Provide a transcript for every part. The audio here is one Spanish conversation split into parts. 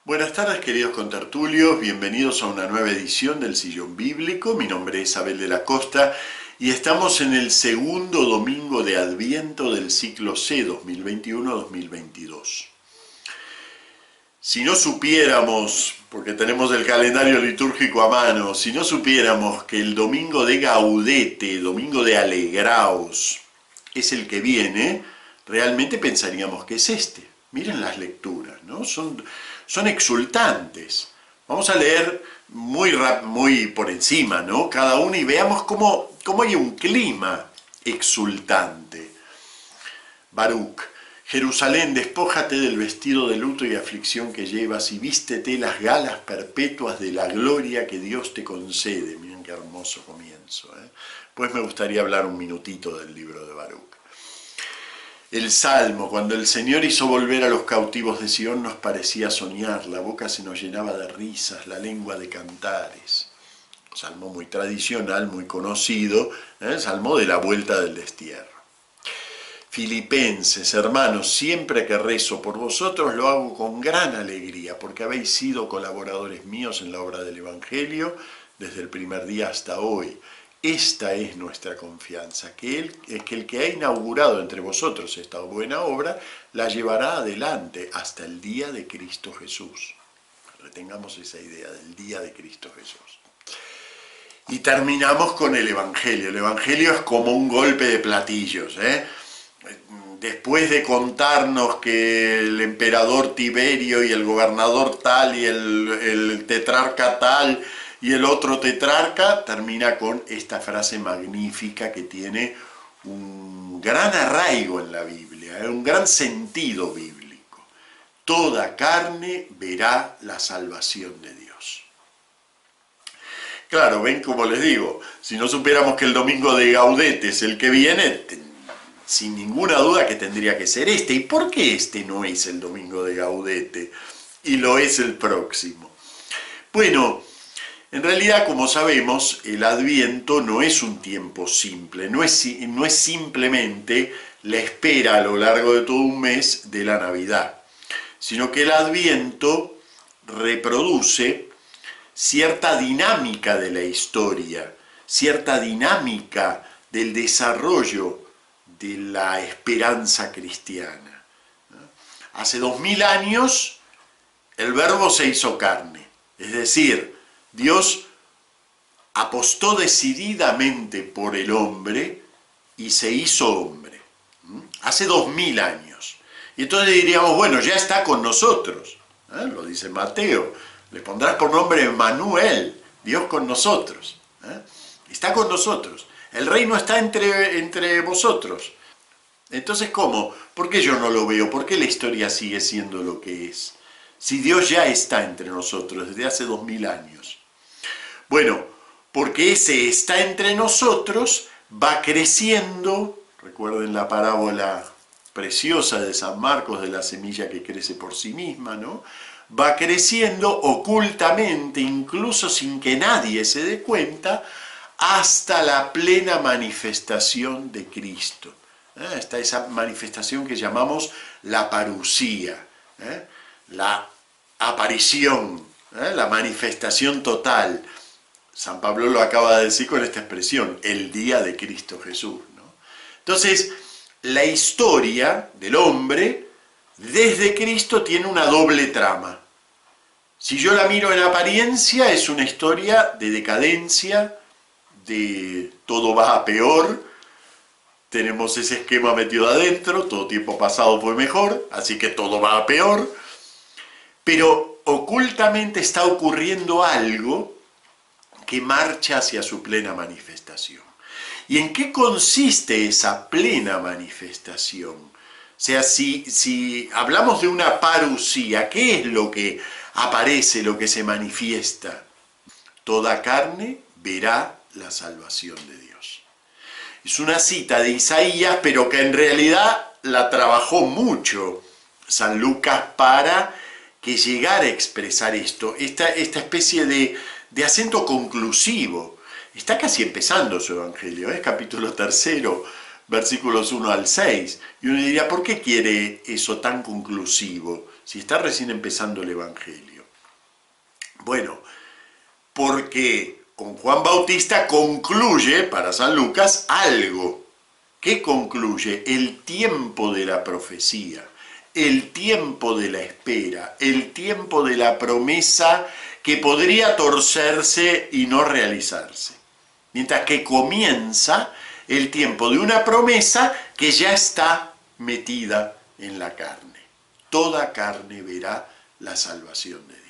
Buenas tardes, queridos contertulios, bienvenidos a una nueva edición del Sillón Bíblico. Mi nombre es Abel de la Costa y estamos en el segundo domingo de Adviento del ciclo C 2021-2022. Si no supiéramos, porque tenemos el calendario litúrgico a mano, si no supiéramos que el domingo de Gaudete, domingo de Alegraos, es el que viene, realmente pensaríamos que es este. Miren las lecturas, ¿no? Son exultantes. Vamos a leer muy por encima, ¿no? Cada uno y veamos cómo hay un clima exultante. Baruch. Jerusalén, despójate del vestido de luto y aflicción que llevas y vístete las galas perpetuas de la gloria que Dios te concede. Miren qué hermoso comienzo, ¿eh? Pues me gustaría hablar un minutito del libro de Baruch. El Salmo, cuando el Señor hizo volver a los cautivos de Sion, nos parecía soñar, la boca se nos llenaba de risas, la lengua de cantares. Salmo muy tradicional, muy conocido, el Salmo de la vuelta del destierro. Filipenses, hermanos, siempre que rezo por vosotros lo hago con gran alegría, porque habéis sido colaboradores míos en la obra del Evangelio desde el primer día hasta hoy. Esta es nuestra confianza, que el que ha inaugurado entre vosotros esta buena obra, la llevará adelante hasta el día de Cristo Jesús. Retengamos esa idea del día de Cristo Jesús. Y terminamos con el Evangelio. El Evangelio es como un golpe de platillos, ¿eh? Después de contarnos que el emperador Tiberio y el gobernador tal y el tetrarca tal y el otro tetrarca, termina con esta frase magnífica que tiene un gran arraigo en la Biblia, un gran sentido bíblico. Toda carne verá la salvación de Dios. Claro, ven como les digo, si no supiéramos que el domingo de Gaudete es el que viene, sin ninguna duda que tendría que ser este. ¿Y por qué este no es el domingo de Gaudete y lo es el próximo? Bueno, en realidad, como sabemos, el Adviento no es un tiempo simple, no es simplemente la espera a lo largo de todo un mes de la Navidad, sino que el Adviento reproduce cierta dinámica de la historia, cierta dinámica del desarrollo de la esperanza cristiana. Hace 2000 años el Verbo se hizo carne, es decir, Dios apostó decididamente por el hombre y se hizo hombre. Hace 2000 años. Y entonces diríamos, bueno, ya está con nosotros. Lo dice Mateo. Le pondrás por nombre Emmanuel, Dios con nosotros. Está con nosotros. El reino está entre vosotros. Entonces, ¿cómo? ¿Por qué yo no lo veo? ¿Por qué la historia sigue siendo lo que es? Si Dios ya está entre nosotros desde hace 2000 años. Bueno, porque ese está entre nosotros, va creciendo. Recuerden la parábola preciosa de San Marcos de la semilla que crece por sí misma, ¿no? Va creciendo ocultamente, incluso sin que nadie se dé cuenta, hasta la plena manifestación de Cristo. Está esa manifestación que llamamos la parusía, la aparición, la manifestación total. San Pablo lo acaba de decir con esta expresión, el día de Cristo Jesús, ¿no? Entonces, la historia del hombre desde Cristo tiene una doble trama. Si yo la miro en apariencia, es una historia de decadencia, de todo va a peor. Tenemos ese esquema metido adentro, todo tiempo pasado fue mejor, así que todo va a peor. Pero ocultamente está ocurriendo algo que marcha hacia su plena manifestación. ¿Y en qué consiste esa plena manifestación? O sea, si hablamos de una parusía, ¿qué es lo que aparece, lo que se manifiesta? Toda carne verá la salvación de Dios. Es una cita de Isaías, pero que en realidad la trabajó mucho San Lucas para que llegara a expresar esto, esta especie de acento conclusivo. Está casi empezando su Evangelio, es capítulo 3, versículos 1 al 6. Y uno diría, ¿por qué quiere eso tan conclusivo si está recién empezando el Evangelio? Bueno, porque con Juan Bautista concluye, para San Lucas, algo. ¿Qué concluye? El tiempo de la profecía, el tiempo de la espera, el tiempo de la promesa que podría torcerse y no realizarse. Mientras que comienza el tiempo de una promesa que ya está metida en la carne. Toda carne verá la salvación de Dios.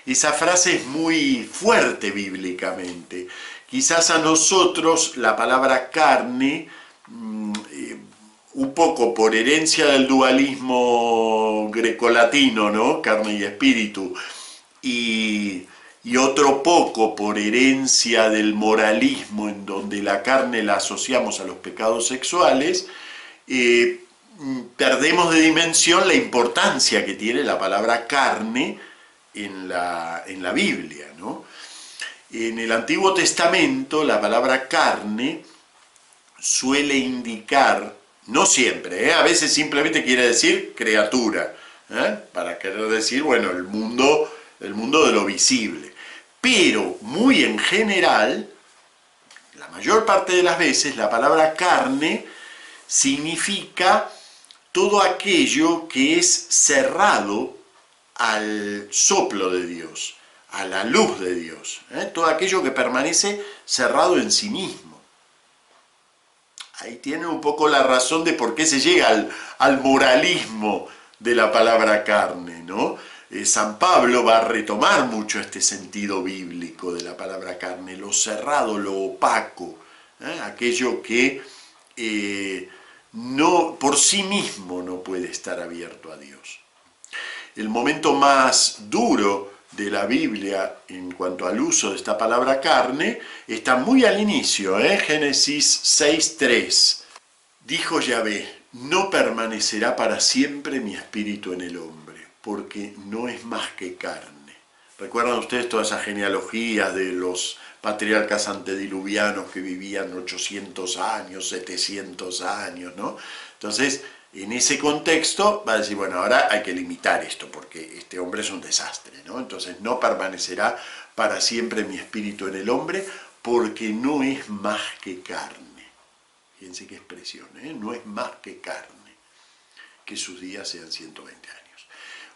Esa frase es muy fuerte bíblicamente. Quizás a nosotros la palabra carne, un poco por herencia del dualismo grecolatino, ¿no? Carne y espíritu, y otro poco por herencia del moralismo, en donde la carne la asociamos a los pecados sexuales, perdemos de dimensión la importancia que tiene la palabra carne en la Biblia, ¿no? En el Antiguo Testamento la palabra carne suele indicar, no siempre, a veces simplemente quiere decir criatura, para querer decir, bueno, el mundo de lo visible. Pero muy en general, la mayor parte de las veces, la palabra carne significa todo aquello que es cerrado al soplo de Dios, a la luz de Dios, todo aquello que permanece cerrado en sí mismo. Ahí tienen un poco la razón de por qué se llega al moralismo de la palabra carne, ¿no? San Pablo va a retomar mucho este sentido bíblico de la palabra carne, lo cerrado, lo opaco, aquello que no, por sí mismo no puede estar abierto a Dios. El momento más duro de la Biblia en cuanto al uso de esta palabra carne está muy al inicio, Génesis 6:3. Dijo Yahvé: no permanecerá para siempre mi espíritu en el hombre, porque no es más que carne. ¿Recuerdan ustedes todas esas genealogías de los patriarcas antediluvianos que vivían 800 años, 700 años, ¿no? Entonces, en ese contexto va a decir, bueno, ahora hay que limitar esto, porque este hombre es un desastre, ¿no? Entonces, no permanecerá para siempre mi espíritu en el hombre, porque no es más que carne. Fíjense qué expresión, no es más que carne, que sus días sean 120 años.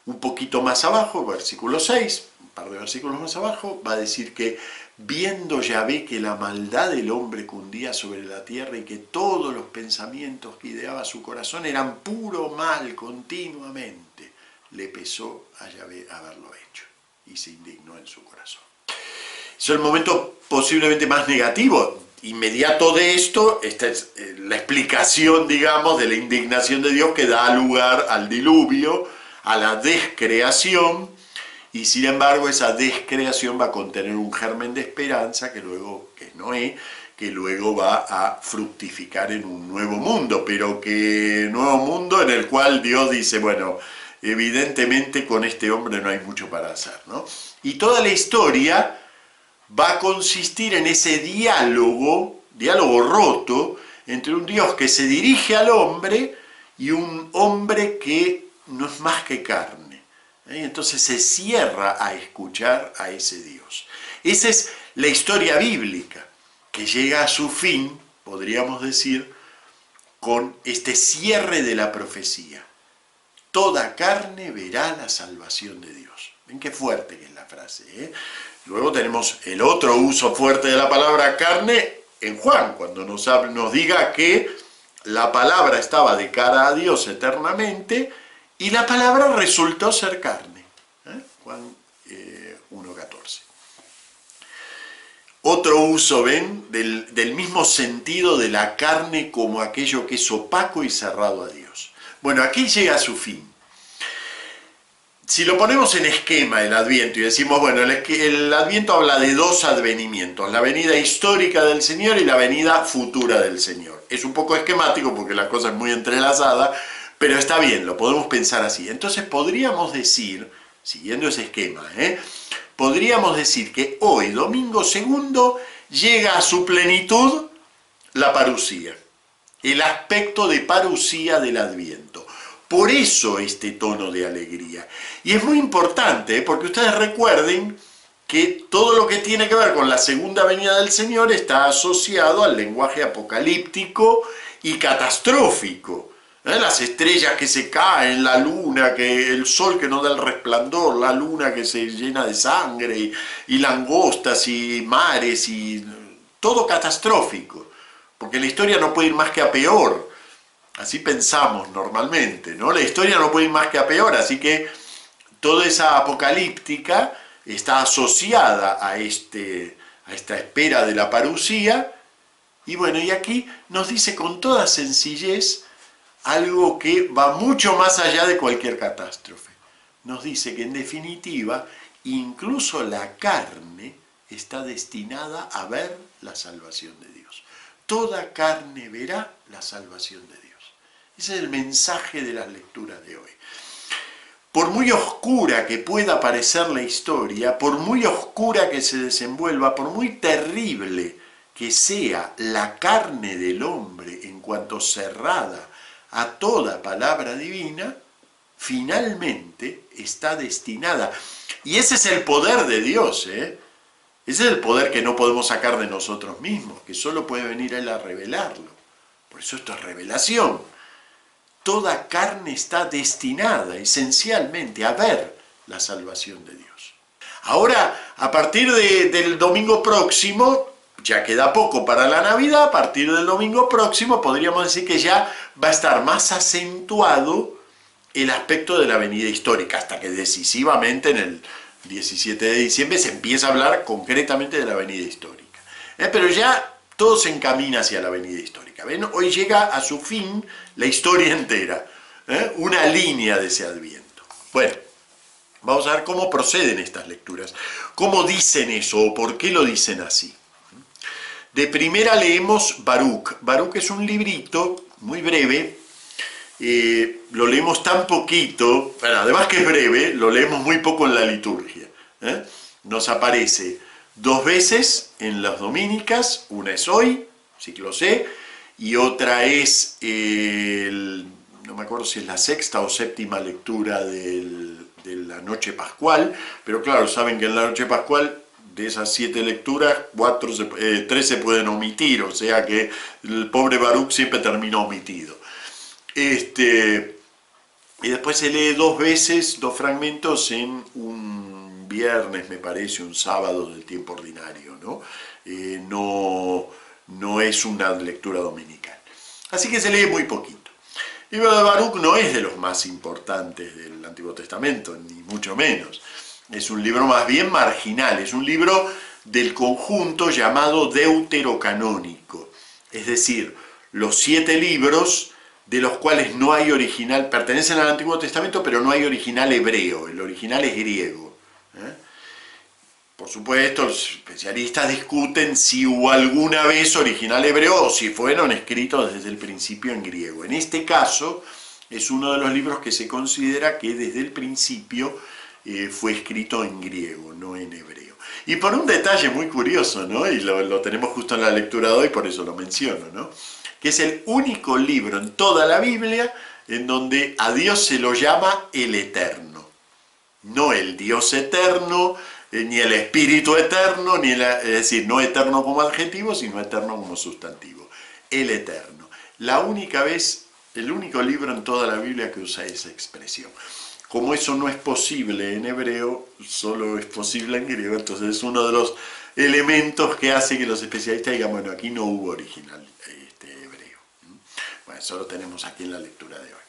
Un poquito más abajo, versículo 6, un par de versículos más abajo, va a decir que viendo Yahvé que la maldad del hombre cundía sobre la tierra y que todos los pensamientos que ideaba su corazón eran puro mal continuamente, le pesó a Yahvé haberlo hecho y se indignó en su corazón. Es el momento posiblemente más negativo, inmediato de esto. Esta es la explicación, digamos, de la indignación de Dios que da lugar al diluvio, a la descreación, y sin embargo esa descreación va a contener un germen de esperanza que es Noé, que luego va a fructificar en un nuevo mundo, pero nuevo mundo en el cual Dios dice, bueno, evidentemente con este hombre no hay mucho para hacer, ¿no? Y toda la historia va a consistir en ese diálogo roto entre un Dios que se dirige al hombre y un hombre que no es más que carne. Entonces se cierra a escuchar a ese Dios. Esa es la historia bíblica, que llega a su fin, podríamos decir, con este cierre de la profecía. Toda carne verá la salvación de Dios. Ven qué fuerte que es la frase, Luego tenemos el otro uso fuerte de la palabra carne en Juan, cuando nos diga que la palabra estaba de cara a Dios eternamente y la palabra resultó ser carne. Juan 1:14. Otro uso, ven, del mismo sentido de la carne como aquello que es opaco y cerrado a Dios. Bueno, aquí llega a su fin. Si lo ponemos en esquema el Adviento y decimos, bueno, el Adviento habla de dos advenimientos, la venida histórica del Señor y la venida futura del Señor. Es un poco esquemático porque la cosa es muy entrelazada, pero está bien, lo podemos pensar así. Entonces podríamos decir, siguiendo ese esquema, podríamos decir que hoy, domingo segundo, llega a su plenitud la parusía, el aspecto de parusía del Adviento. Por eso este tono de alegría. Y es muy importante, porque ustedes recuerden que todo lo que tiene que ver con la segunda venida del Señor está asociado al lenguaje apocalíptico y catastrófico. Las estrellas que se caen, la luna, el sol que no da el resplandor, la luna que se llena de sangre, y langostas y mares, y todo catastrófico, porque la historia no puede ir más que a peor. Así pensamos normalmente, ¿no? La historia no puede ir más que a peor, así que toda esa apocalíptica está asociada a esta espera de la parusía. Y bueno, y aquí nos dice con toda sencillez algo que va mucho más allá de cualquier catástrofe. Nos dice que en definitiva, incluso la carne está destinada a ver la salvación de Dios. Toda carne verá la salvación de Dios. Ese es el mensaje de las lecturas de hoy. Por muy oscura que pueda parecer la historia, por muy oscura que se desenvuelva, por muy terrible que sea la carne del hombre en cuanto cerrada a toda palabra divina, finalmente está destinada. Y ese es el poder de Dios, ¿eh? Ese es el poder que no podemos sacar de nosotros mismos, que solo puede venir Él a revelarlo. Por eso esto es revelación. Toda carne está destinada esencialmente a ver la salvación de Dios. Ahora, a partir del domingo próximo, ya queda poco para la Navidad, a partir del domingo próximo podríamos decir que ya va a estar más acentuado el aspecto de la venida histórica, hasta que decisivamente en el 17 de diciembre se empieza a hablar concretamente de la venida histórica. Pero ya todo se encamina hacia la venida histórica. ¿Ven? Hoy llega a su fin la historia entera, una línea de ese Adviento. Bueno, vamos a ver cómo proceden estas lecturas, cómo dicen eso o por qué lo dicen así. De primera leemos Baruch. Baruch es un librito muy breve, lo leemos tan poquito, bueno, además que es breve, lo leemos muy poco en la liturgia. Nos aparece 2 veces en las dominicas, una es hoy, ciclo C, y otra es, no me acuerdo si es la sexta o séptima lectura de la noche pascual, pero claro, saben que en la noche pascual de esas 7 lecturas, 3 se pueden omitir, o sea que el pobre Baruch siempre termina omitido. Y después se lee 2 veces, 2 fragmentos en un viernes, me parece, un sábado del tiempo ordinario, ¿no? No es una lectura dominical. Así que se lee muy poquito. El libro de Baruch no es de los más importantes del Antiguo Testamento, ni mucho menos. Es un libro más bien marginal, es un libro del conjunto llamado deuterocanónico. Es decir, los 7 libros de los cuales no hay original, pertenecen al Antiguo Testamento, pero no hay original hebreo, el original es griego. Por supuesto, los especialistas discuten si hubo alguna vez original hebreo o si fueron escritos desde el principio en griego. En este caso, es uno de los libros que se considera que desde el principio fue escrito en griego, no en hebreo. Y por un detalle muy curioso, ¿no? Y lo tenemos justo en la lectura de hoy, por eso lo menciono, ¿no? Que es el único libro en toda la Biblia en donde a Dios se lo llama el Eterno. No el Dios eterno, ni el Espíritu eterno, es decir, no eterno como adjetivo, sino eterno como sustantivo. El Eterno. La única vez, el único libro en toda la Biblia que usa esa expresión. Como eso no es posible en hebreo, solo es posible en griego, entonces es uno de los elementos que hace que los especialistas digan, bueno, aquí no hubo original hebreo. Bueno, eso lo tenemos aquí en la lectura de hoy.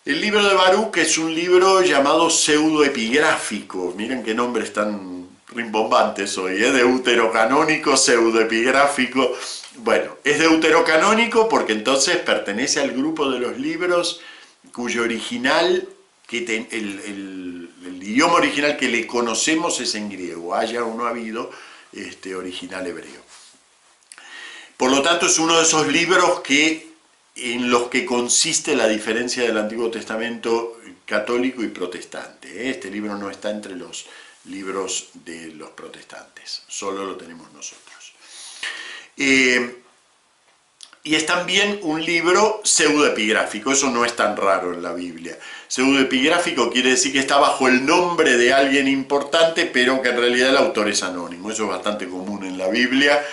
El libro de Baruch es un libro llamado pseudoepigráfico. Miren qué nombres tan rimbombantes hoy, deuterocanónico, pseudoepigráfico. Bueno, es deuterocanónico porque entonces pertenece al grupo de los libros cuyo original, el idioma original que le conocemos es en griego, haya o no ha habido original hebreo. Por lo tanto, es uno de esos libros en los que consiste la diferencia del Antiguo Testamento católico y protestante. Este libro no está entre los libros de los protestantes, solo lo tenemos nosotros. y es también un libro pseudoepigráfico. Eso no es tan raro en la Biblia. Pseudoepigráfico quiere decir que está bajo el nombre de alguien importante, pero que en realidad el autor es anónimo. Eso es bastante común en la Biblia.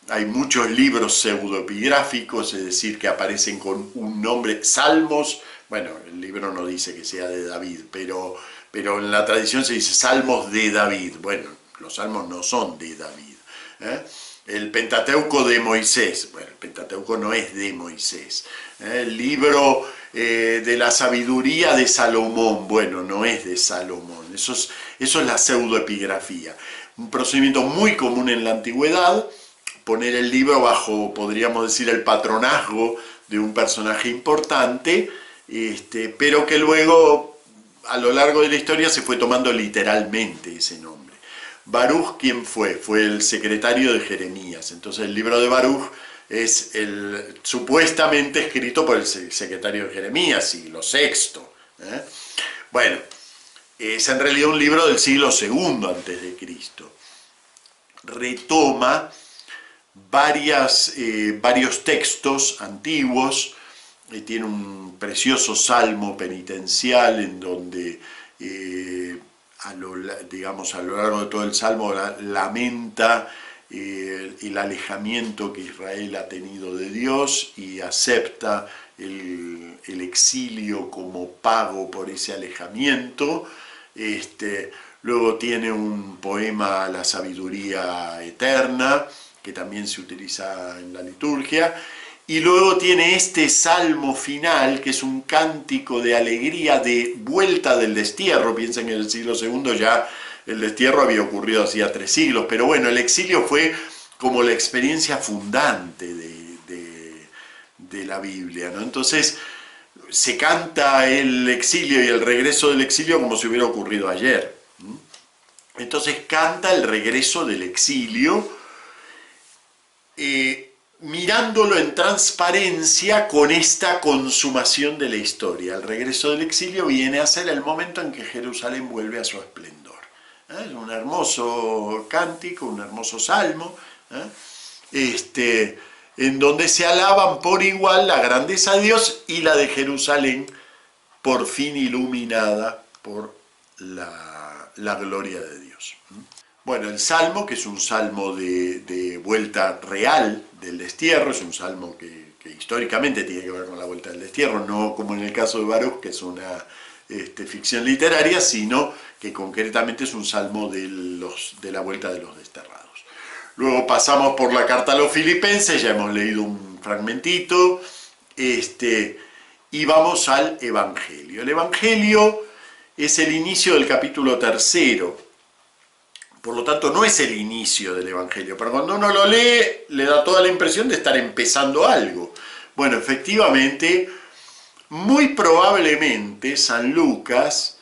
Hay muchos libros pseudoepigráficos, es decir, que aparecen con un nombre. Salmos, bueno, el libro no dice que sea de David, pero en la tradición se dice Salmos de David. Bueno, los salmos no son de David, ¿eh? El Pentateuco de Moisés, bueno, el Pentateuco no es de Moisés. El libro de la sabiduría de Salomón, bueno, no es de Salomón. Eso es la pseudoepigrafía. Un procedimiento muy común en la antigüedad, poner el libro bajo, podríamos decir, el patronazgo de un personaje importante, pero que luego, a lo largo de la historia, se fue tomando literalmente ese nombre. Baruch, ¿quién fue? Fue el secretario de Jeremías. Entonces el libro de Baruch es supuestamente escrito por el secretario de Jeremías, siglo VI. Bueno, es en realidad un libro del siglo II antes de Cristo. Retoma varios textos antiguos, tiene un precioso salmo penitencial en donde a lo largo de todo el salmo lamenta el alejamiento que Israel ha tenido de Dios y acepta el exilio como pago por ese alejamiento. Luego tiene un poema a la sabiduría eterna, que también se utiliza en la liturgia, y luego tiene este salmo final, que es un cántico de alegría de vuelta del destierro. Piensen que en el siglo II ya el destierro había ocurrido hacía 3 siglos, pero bueno, el exilio fue como la experiencia fundante de la Biblia, ¿no? Entonces se canta el exilio y el regreso del exilio como si hubiera ocurrido ayer. Entonces canta el regreso del exilio, mirándolo en transparencia con esta consumación de la historia. El regreso del exilio viene a ser el momento en que Jerusalén vuelve a su esplendor. Es un hermoso cántico, un hermoso salmo, en donde se alaban por igual la grandeza de Dios y la de Jerusalén, por fin iluminada por la gloria de Dios. Bueno, el Salmo, que es un salmo de vuelta real del destierro, es un salmo que históricamente tiene que ver con la vuelta del destierro, no como en el caso de Baruch, que es una ficción literaria, sino que concretamente es un salmo de la vuelta de los desterrados. Luego pasamos por la carta a los Filipenses, ya hemos leído un fragmentito, y vamos al Evangelio. El Evangelio es el inicio del capítulo 3, por lo tanto no es el inicio del Evangelio, pero cuando uno lo lee le da toda la impresión de estar empezando algo. Bueno, efectivamente, muy probablemente San Lucas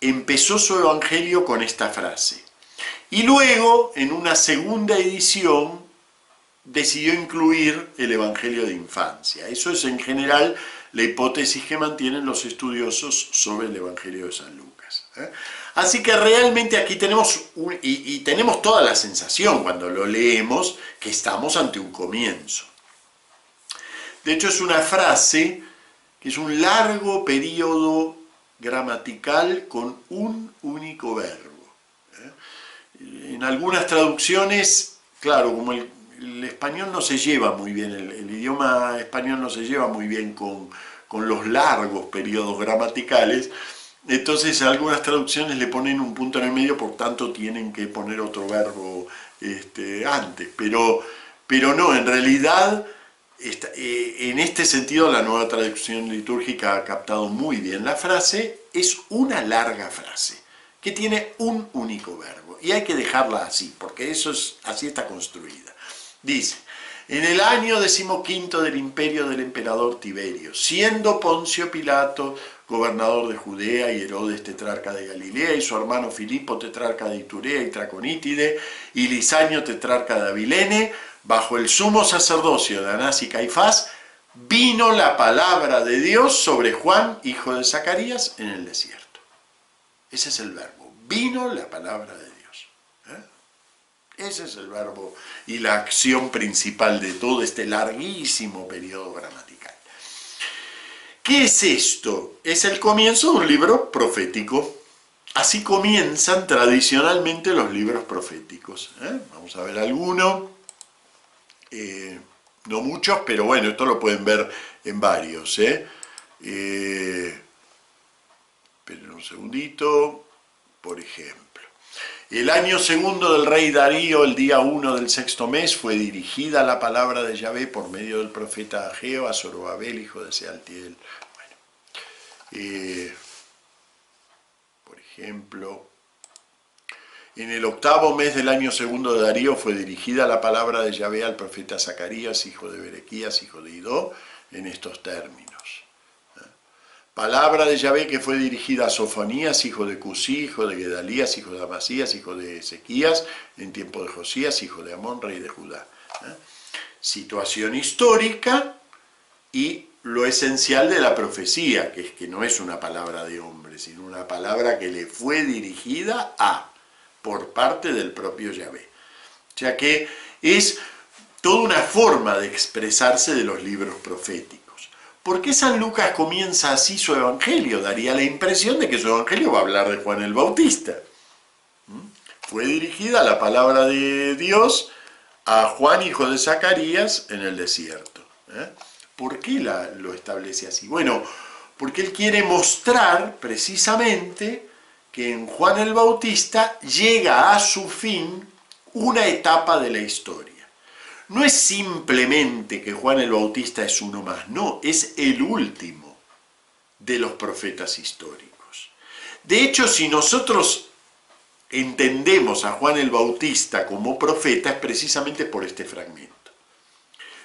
empezó su Evangelio con esta frase. Y luego, en una segunda edición, decidió incluir el Evangelio de infancia. Eso es en general la hipótesis que mantienen los estudiosos sobre el Evangelio de San Lucas. Así que realmente aquí tenemos, tenemos toda la sensación cuando lo leemos, que estamos ante un comienzo. De hecho es una frase que es un largo periodo gramatical con un único verbo. En algunas traducciones, claro, como el español no se lleva muy bien, el idioma español no se lleva muy bien con los largos periodos gramaticales, entonces algunas traducciones le ponen un punto en el medio, por tanto tienen que poner otro verbo antes, pero no, en realidad en este sentido la nueva traducción litúrgica ha captado muy bien la frase. Es una larga frase que tiene un único verbo y hay que dejarla así, porque así está construida. Dice: en el año 15 del imperio del emperador Tiberio, siendo Poncio Pilato gobernador de Judea, y Herodes tetrarca de Galilea, y su hermano Filipo tetrarca de Iturea y Traconítide, y Lisanio tetrarca de Abilene, bajo el sumo sacerdocio de Anás y Caifás, vino la palabra de Dios sobre Juan, hijo de Zacarías, en el desierto. Ese es el verbo. Vino la palabra de Dios. Ese es el verbo y la acción principal de todo este larguísimo periodo gramatical. ¿Qué es esto? Es el comienzo de un libro profético. Así comienzan tradicionalmente los libros proféticos. Vamos a ver alguno. No muchos, pero bueno, esto lo pueden ver en varios. Esperen un segundito. Por ejemplo. El año segundo del rey Darío, el día 1 del sexto mes, fue dirigida la palabra de Yahvé por medio del profeta Ageo a Zorobabel, hijo de Sealtiel. Bueno, por ejemplo, en el octavo mes del año segundo de Darío fue dirigida la palabra de Yahvé al profeta Zacarías, hijo de Berequías, hijo de Idó, en estos términos. Palabra de Yahvé que fue dirigida a Sofonías, hijo de Cusí, hijo de Gedalías, hijo de Amasías, hijo de Ezequías, en tiempo de Josías, hijo de Amón, rey de Judá. Situación histórica y lo esencial de la profecía, que es que no es una palabra de hombre, sino una palabra que le fue dirigida por parte del propio Yahvé. O sea que es toda una forma de expresarse de los libros proféticos. ¿Por qué San Lucas comienza así su evangelio? Daría la impresión de que su evangelio va a hablar de Juan el Bautista. Fue dirigida la palabra de Dios a Juan, hijo de Zacarías, en el desierto. ¿Por qué lo establece así? Bueno, porque él quiere mostrar precisamente que en Juan el Bautista llega a su fin una etapa de la historia. No es simplemente que Juan el Bautista es uno más, no, es el último de los profetas históricos. De hecho, si nosotros entendemos a Juan el Bautista como profeta, es precisamente por este fragmento.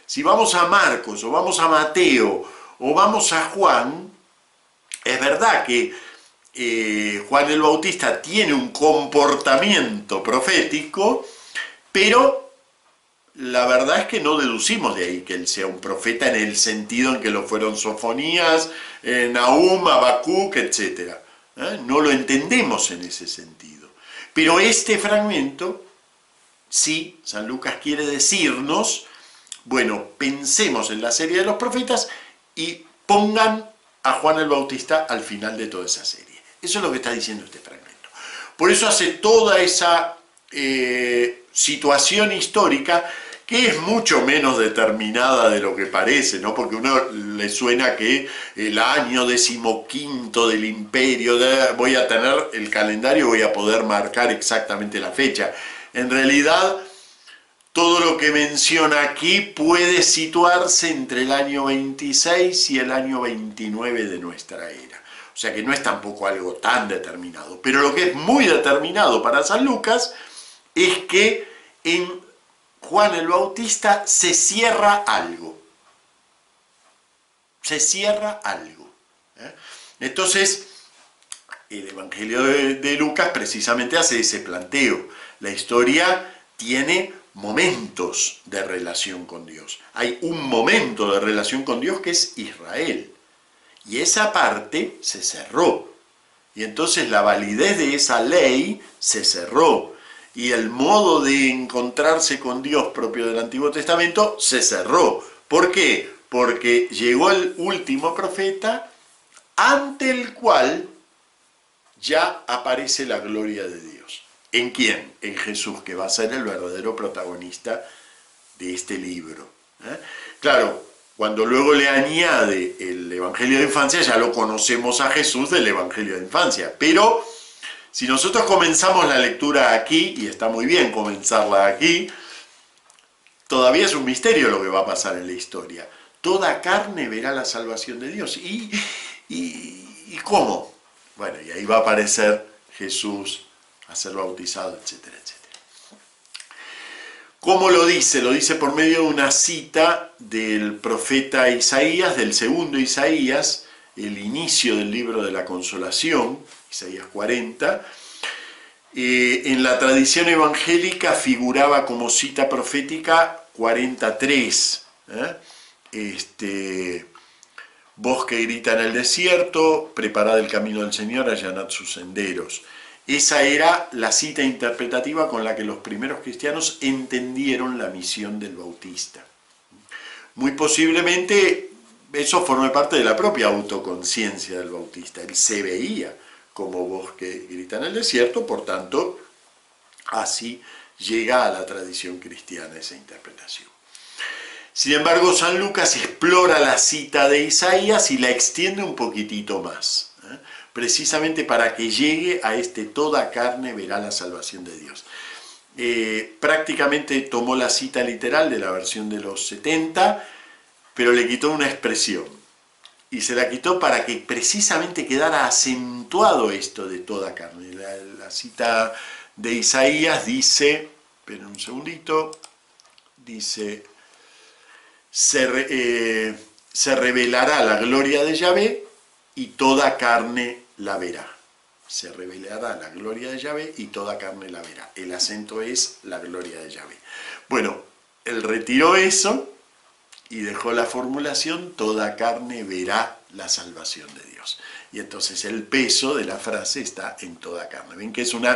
Si vamos a Marcos, o vamos a Mateo, o vamos a Juan, es verdad que Juan el Bautista tiene un comportamiento profético, pero la verdad es que no deducimos de ahí que él sea un profeta en el sentido en que lo fueron Sofonías, Nahum, Habacuc, etc. No lo entendemos en ese sentido. Pero este fragmento, sí, San Lucas quiere decirnos, bueno, pensemos en la serie de los profetas y pongan a Juan el Bautista al final de toda esa serie. Eso es lo que está diciendo este fragmento. Por eso hace toda esa situación histórica que es mucho menos determinada de lo que parece, ¿no? Porque a uno le suena que el año 15º del imperio, voy a tener el calendario, voy a poder marcar exactamente la fecha. En realidad, todo lo que menciona aquí puede situarse entre el año 26 y el año 29 de nuestra era. O sea que no es tampoco algo tan determinado. Pero lo que es muy determinado para San Lucas es que en Juan el Bautista se cierra algo. Se cierra algo. Entonces, el Evangelio de Lucas precisamente hace ese planteo. La historia tiene momentos de relación con Dios. Hay un momento de relación con Dios que es Israel. Y esa parte se cerró. Y entonces la validez de esa ley se cerró. Y el modo de encontrarse con Dios propio del Antiguo Testamento se cerró. ¿Por qué? Porque llegó el último profeta ante el cual ya aparece la gloria de Dios. ¿En quién? En Jesús, que va a ser el verdadero protagonista de este libro. Claro, cuando luego le añade el Evangelio de Infancia, ya lo conocemos a Jesús del Evangelio de Infancia. Pero si nosotros comenzamos la lectura aquí, y está muy bien comenzarla aquí, todavía es un misterio lo que va a pasar en la historia. Toda carne verá la salvación de Dios. ¿Y cómo? Bueno, y ahí va a aparecer Jesús a ser bautizado, etcétera, etcétera. ¿Cómo lo dice? Lo dice por medio de una cita del profeta Isaías, del segundo Isaías, el inicio del libro de la consolación, Isaías 40. En la tradición evangélica figuraba como cita profética 43. Voz que grita en el desierto, preparad el camino del Señor, allanad sus senderos. Esa era la cita interpretativa con la que los primeros cristianos entendieron la misión del Bautista. Muy posiblemente eso forma parte de la propia autoconciencia del Bautista. Él se veía como voz que grita en el desierto, por tanto, así llega a la tradición cristiana esa interpretación. Sin embargo, San Lucas explora la cita de Isaías y la extiende un poquitito más, precisamente para que llegue a toda carne verá la salvación de Dios. Prácticamente tomó la cita literal de la versión de los 70, pero le quitó una expresión. Y se la quitó para que precisamente quedara acentuado esto de toda carne. La cita de Isaías dice, esperen un segundito, dice, se revelará la gloria de Yahvé y toda carne la verá. Se revelará la gloria de Yahvé y toda carne la verá. El acento es la gloria de Yahvé. Bueno, él retiró eso y dejó la formulación, toda carne verá la salvación de Dios. Y entonces el peso de la frase está en toda carne. Ven que es un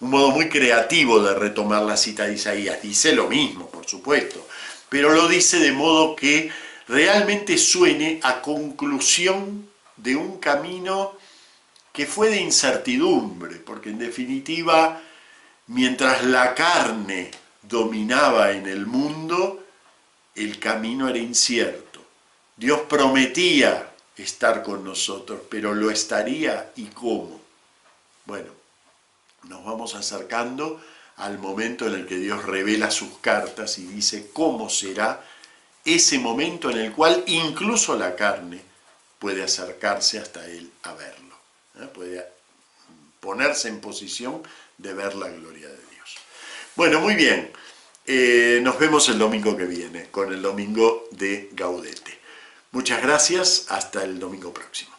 modo muy creativo de retomar la cita de Isaías. Dice lo mismo, por supuesto, pero lo dice de modo que realmente suene a conclusión de un camino que fue de incertidumbre, porque en definitiva, mientras la carne dominaba en el mundo, el camino era incierto. Dios prometía estar con nosotros, pero ¿lo estaría y cómo? Bueno, nos vamos acercando al momento en el que Dios revela sus cartas y dice cómo será ese momento en el cual incluso la carne puede acercarse hasta Él a verlo. Puede ponerse en posición de ver la gloria de Dios. Bueno, muy bien. Nos vemos el domingo que viene con el domingo de Gaudete. Muchas gracias, hasta el domingo próximo.